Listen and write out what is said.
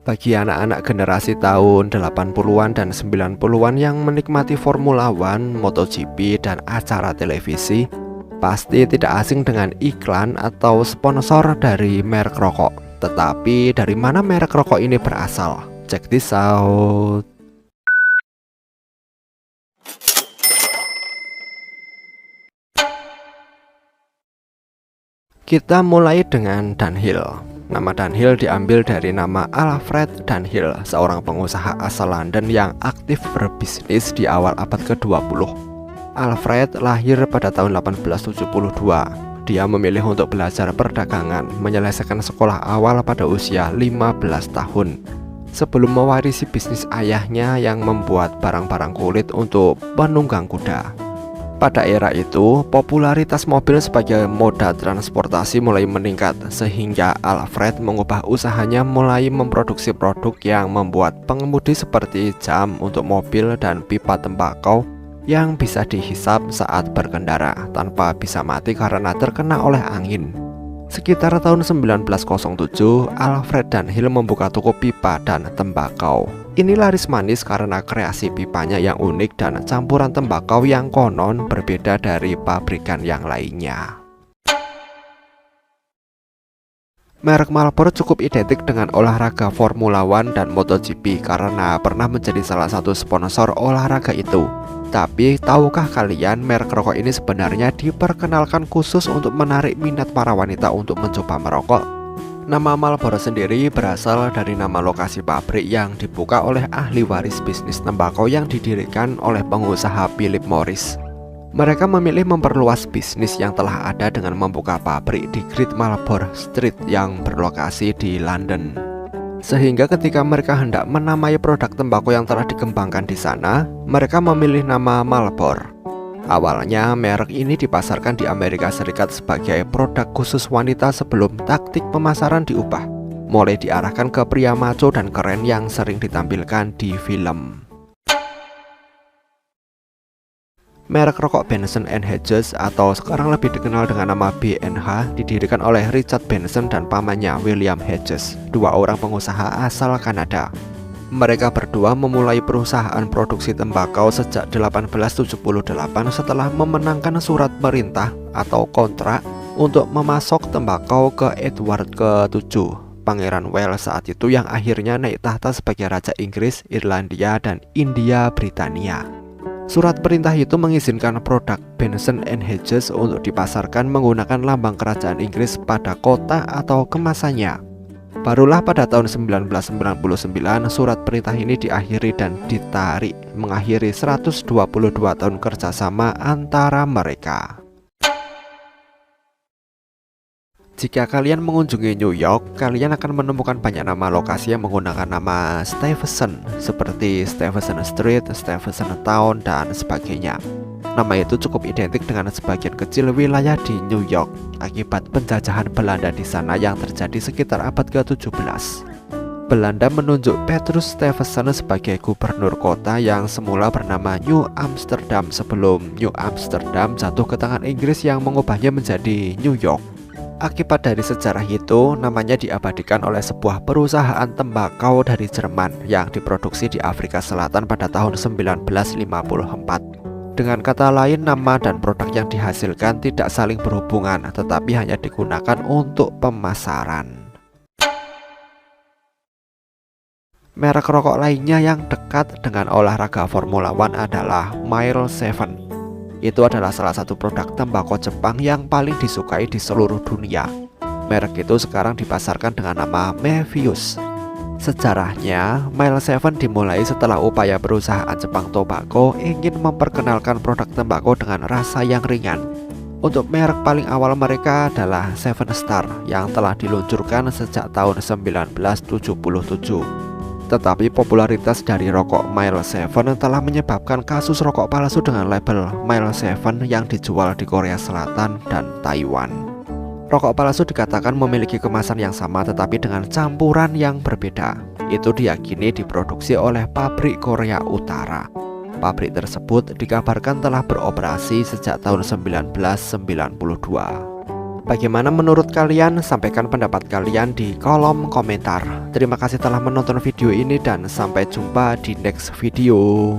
Bagi anak-anak generasi tahun 80-an dan 90-an yang menikmati Formula One, MotoGP, dan acara televisi, pasti tidak asing dengan iklan atau sponsor dari merek rokok. Tetapi dari mana merek rokok ini berasal? Check this out. Kita mulai dengan Dunhill. Nama Dunhill diambil dari nama Alfred Dunhill, seorang pengusaha asal London yang aktif berbisnis di awal abad ke-20. Alfred lahir pada tahun 1872. Dia memilih untuk belajar perdagangan, menyelesaikan sekolah awal pada usia 15 tahun. Sebelum mewarisi bisnis ayahnya yang membuat barang-barang kulit untuk penunggang kuda. Pada era itu, popularitas mobil sebagai moda transportasi mulai meningkat, sehingga Alfred mengubah usahanya mulai memproduksi produk yang membuat pengemudi seperti jam untuk mobil dan pipa tembakau yang bisa dihisap saat berkendara tanpa bisa mati karena terkena oleh angin. Sekitar tahun 1907, Alfred Dunhill membuka toko pipa dan tembakau. Ini laris manis karena kreasi pipanya yang unik dan campuran tembakau yang konon berbeda dari pabrikan yang lainnya. Merek Marlboro cukup identik dengan olahraga Formula One dan MotoGP karena pernah menjadi salah satu sponsor olahraga itu. Tapi tahukah kalian merek rokok ini sebenarnya diperkenalkan khusus untuk menarik minat para wanita untuk mencoba merokok? Nama Marlboro sendiri berasal dari nama lokasi pabrik yang dibuka oleh ahli waris bisnis tembakau yang didirikan oleh pengusaha Philip Morris. Mereka memilih memperluas bisnis yang telah ada dengan membuka pabrik di Great Marlborough Street yang berlokasi di London. Sehingga ketika mereka hendak menamai produk tembakau yang telah dikembangkan di sana, mereka memilih nama Marlboro. Awalnya merek ini dipasarkan di Amerika Serikat sebagai produk khusus wanita sebelum taktik pemasaran diubah, mulai diarahkan ke pria maco dan keren yang sering ditampilkan di film. Merek rokok Benson & Hedges atau sekarang lebih dikenal dengan nama B&H didirikan oleh Richard Benson dan pamannya William Hedges, dua orang pengusaha asal Kanada. Mereka berdua memulai perusahaan produksi tembakau sejak 1878 setelah memenangkan surat perintah atau kontrak untuk memasok tembakau ke Edward ke-7, Pangeran Wales saat itu yang akhirnya naik tahta sebagai Raja Inggris, Irlandia, dan India Britania. Surat perintah itu mengizinkan produk Benson & Hedges untuk dipasarkan menggunakan lambang kerajaan Inggris pada kotak atau kemasannya. Barulah pada tahun 1999 surat perintah ini diakhiri dan ditarik, mengakhiri 122 tahun kerjasama antara mereka. Jika kalian mengunjungi New York, kalian akan menemukan banyak nama lokasi yang menggunakan nama Stuyvesant, seperti Stuyvesant Street, Stuyvesant Town, dan sebagainya. Nama itu cukup identik dengan sebagian kecil wilayah di New York akibat penjajahan Belanda di sana yang terjadi sekitar abad ke-17. Belanda menunjuk Petrus Stuyvesant sebagai gubernur kota yang semula bernama New Amsterdam sebelum New Amsterdam jatuh ke tangan Inggris yang mengubahnya menjadi New York. Akibat dari sejarah itu, namanya diabadikan oleh sebuah perusahaan tembakau dari Jerman yang diproduksi di Afrika Selatan pada tahun 1954. Dengan kata lain, nama dan produk yang dihasilkan tidak saling berhubungan, tetapi hanya digunakan untuk pemasaran. Merek rokok lainnya yang dekat dengan olahraga Formula One adalah Mile 7. Itu adalah salah satu produk tembakau Jepang yang paling disukai di seluruh dunia. Merek itu sekarang dipasarkan dengan nama Mevius. Sejarahnya, Mile 7 dimulai setelah upaya perusahaan Jepang Tobacco ingin memperkenalkan produk tembakau dengan rasa yang ringan. Untuk merek paling awal mereka adalah Seven Star yang telah diluncurkan sejak tahun 1977. Tetapi popularitas dari rokok Mile 7 telah menyebabkan kasus rokok palsu dengan label Mile 7 yang dijual di Korea Selatan dan Taiwan. Rokok palsu dikatakan memiliki kemasan yang sama tetapi dengan campuran yang berbeda. Itu diyakini diproduksi oleh pabrik Korea Utara. Pabrik tersebut dikabarkan telah beroperasi sejak tahun 1992. Bagaimana menurut kalian? Sampaikan pendapat kalian di kolom komentar. Terima kasih telah menonton video ini dan sampai jumpa di next video.